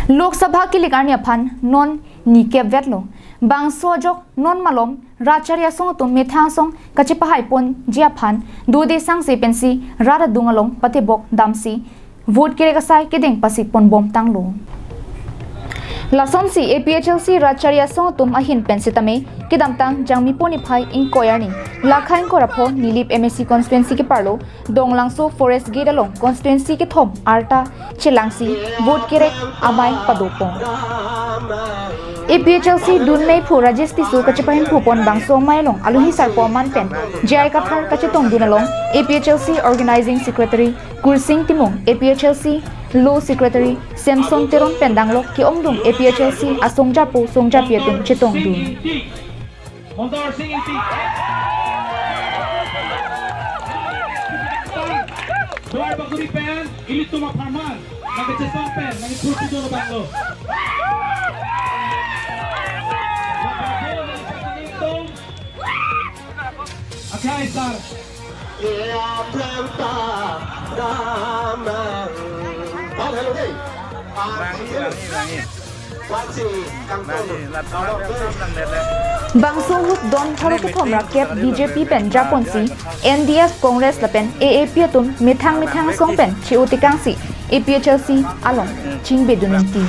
Lok Sabha ki ligarni aphan non ni ke vetlo bang sojok non malom racharia song to metha song kachipahai pon jia phan do de sang se pensi rara dungalong patebok damsi vote kire kasai kedeng pasik pon bom tanglo Lasonsi APHLC racharia song tum ahin pensitame kedamtang jangmi poni phai in koyarni lakhain korapho Nilip MSC constituency ke parlo donglangso forest gate along constituency ke thom arta chelangsi vote kire amai padopong APHLC dunmei phu rajesti su kachapahin phupon bangso mailong aluhi sarpo manpen jai kathar kachetong dunalong APHLC organizing secretary Kursing Timong APHLC Law Secretary Samson Teron Pendanglo ki omdum APHLC asongja po songja pietum chetong dun Motor singing team. Doar baguri pen, ini tuma paman. Nang chetong pen, nang kursi dono banglo. Okay, sir. Ya planta ramang. Oh, hello day. Bangso hut don tharo ke thom raket BJP pen Japonsi NDS Congress la pen AAP atum mithang song pen chiutikangsi APHLC along chingbe dununti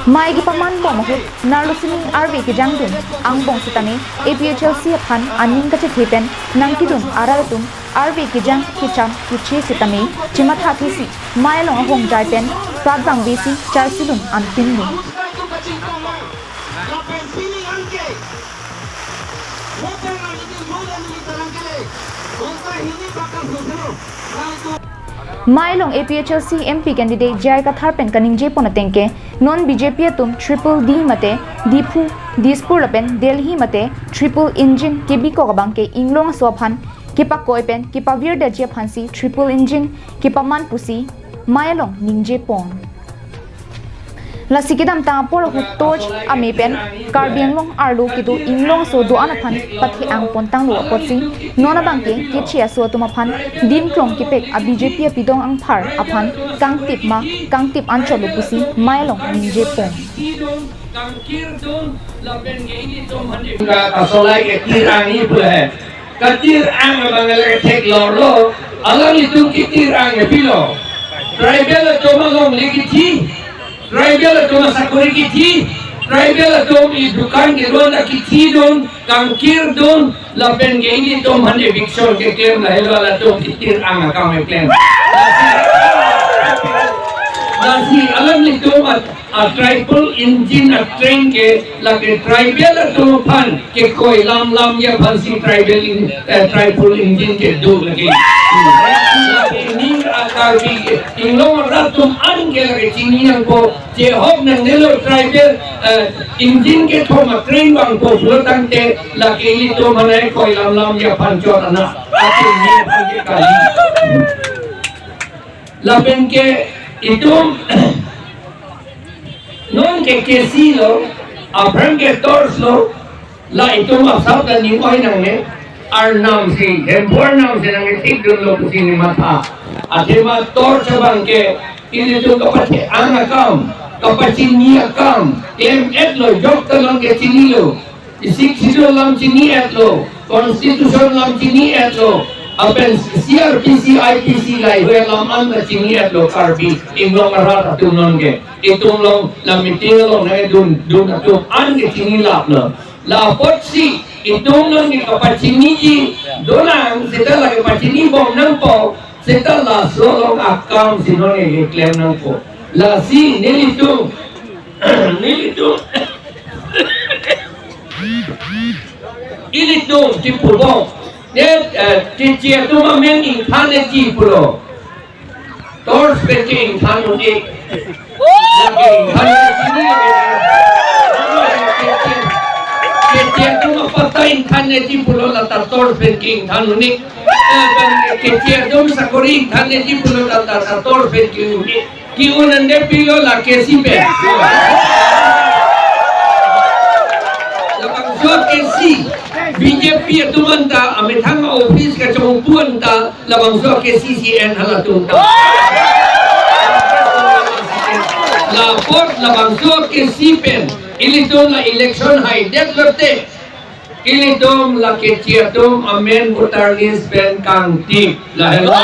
Mai gi paman bom hut narlusini Arve ke jangdun ang bong sitame APHLC aphan aning ka chepen nangkidun aratum Arve ke jang kicham kiche sitame chimatha thisi mai long hong jai pen Pradang besi charsilun antinmu. Mailong APHLC MP candidate Jai Kathar pen kaning je ponatengke non BJP atum triple D mate Dipu Dispur lapen Delhi mate triple engine kebi ko kabangke inglong swaphan kipa koi pen kipa vir de je phansi triple engine kipa man pusi Mailong ningje pon La sikidam ta por hutoj amepen karbianglong arlo kitu inglong so do anaphan pathi ang pontang lo potsi nona bangke ke chia so tuma phan dim klong ki pek a BJP pidong ang phar aphan kangtip ancholo pusi Mailong ningje pon kangkir don laben geini tom hande ka solai ke tirani pula hai katir ang bangale thek lorlo alang itu kitir ang pilo tribal tomalong ligiti tribal toma sakuri kiti tribal tom I dukan ke ronda kiti don kangkir don lapen geini tom hande bikshor ke claim la helwala tom kitir ang akam claim nasi alam ni tom a tribal engine a train ke lage tribal tom pan ke koi lam ya phansi tribal engine ke do lage ini akar bi inglong ratum angel ke cinian ko je hok nang nelo tribal engine ke thoma train bang ko flotang te lage ini to manai koi lam ya phanchor ana ati ni ke kali lapen ke itum non ke kesilo apran ke torslo la itum asal kan ni koi nang ne ar nam si hempor nam si nang tik dun lo kusini mata athema tor sabang ke ini tu kapati angakam kapati ni akam em etlo jok talong ke chinilo isik sido lam chini etlo constitution lam chini etlo apen CRPC IPC lai we lam an chini etlo karbi inglong arat atum non ke itum long lam meeting long na dun atum an ke chini lap lo la potsi itong lang ni kapachini ji donang seta la kapachini bom nang po seta la solong akam sinone ke claim nang po la si nilitu ilitu tipulo net tichia tu mamen in thane ji pulo tor speaking thanu ni lagi thane ji Kecil tu mapatain thane ji pulo la tor speaking thanu ni kecil tu sakori thane ji pulo la tor speaking ni ki unande pilo la kesi pe la bangso kesi BJP tu manta amethang office ka chong puanta la bangso kesi CN hala tu Laport la bangsot ke sipen ilitum la election hai det lote ilitum la ke chetom amen voter list ben kang tip la hello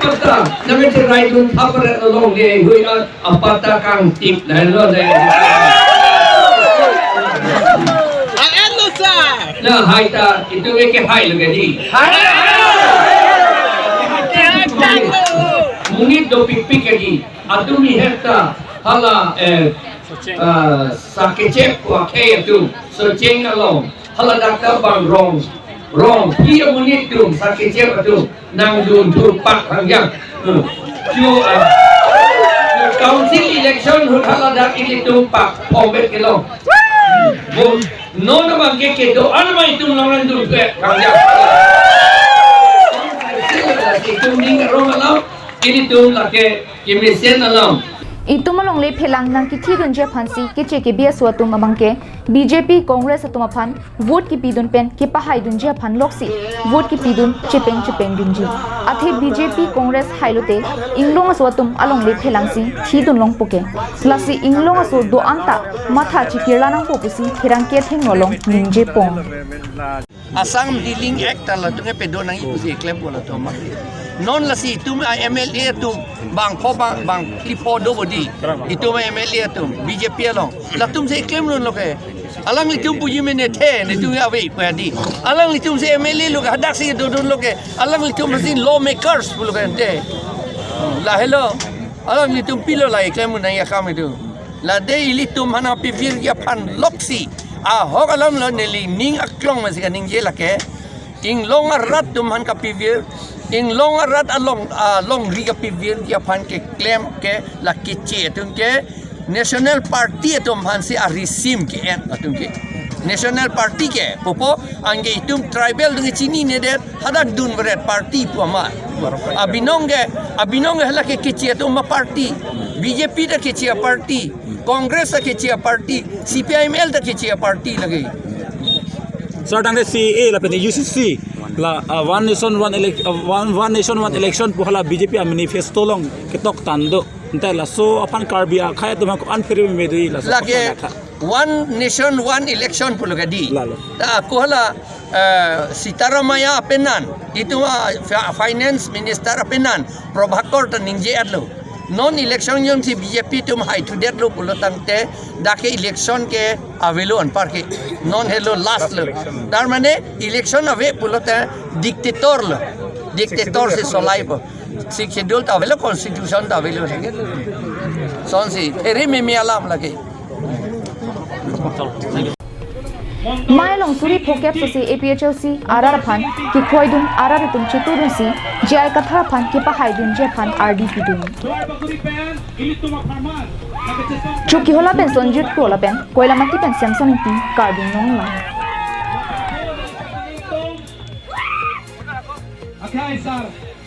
pata namin si Raidun Thapare along de hui apata kang tip la hello na hai ta itu ke hai lo gadi mungkin do pik lagi atum ni hekta hala sakecep ko kaya tu so cheng along hala dakta bang rong dia mungkin tu sakecep tu nang dun tu pak hangyang ju council election hala dak ini tu pak pombet kilo no na bang ke do alma itu langan dun ke hangyang itu ning rong alam ini tu laki kimisen alam. Itu malong le phelang nang kithi dun je phansi ke che ke bia suatu mamang ke BJP Congress atuma phan vote ki pidun pen ke pahai dun je phan loksi vote ki pidun chepeng dun ji athe BJP Congress hailote inglong suatum along le phelang si thi dun long poke lasi inglong so do anta matha chikira nang popusi khirang ke theng nolong ninje pong Asam Dealing Act la tunge pedo nang ipusi claim ko la to mak non la si tum MLA tum bang pho bang lipo do bodi itu MLA tum BJP long la tum se claim non lo ke alang li tum puji mene the ne tu ya wei pa di alang li tum se MLA lo ka hadak si do lo ke alang li tum sin lawmakers lo ke te la hello alang li tum pilo la claim non ya kam itu la de li tum hana pi vir ya pan loksi hok alam lo neli ning aklong masih kaning je la ke ing long arat tum han ka pi vir ing long arat along long ri ka pi vir ya pan ke claim ke la ki che tum ke national party tum han si arisim ke tum ke national party ke popo angge tum tribal dung chini ne det hadak dun bret party pu ama abinong hala ke che tum ma party BJP da ke che party Congress ke chia party CPIML da ke chia party lagi sir tang CA la pen UCC la one nation one election pu hala BJP a manifesto long ketok tando ntai la so apan karbia khai tuma ko unfair me dui la lagi one nation one election pu lagi ta ko hala Sitaramaya penan itu finance minister penan Prabhakar ta ningje adlo non election yung si BJP tum hai to det lo pulotang te dake election ke avelo an par ke non hello last lo dar mane election ave pulota dictator se solai po si schedule ta avelo constitution ta avelo son si ere me alam lagi Mai long suri phokep so se APHLC arar phan ki khoidun arar tum cheto dunsi jai kathar phan ki pahai dun je phan ardi pidun chuki hola ben sonjut ko la ben koila mati pen samsung ti carbon nong la Okay, sir.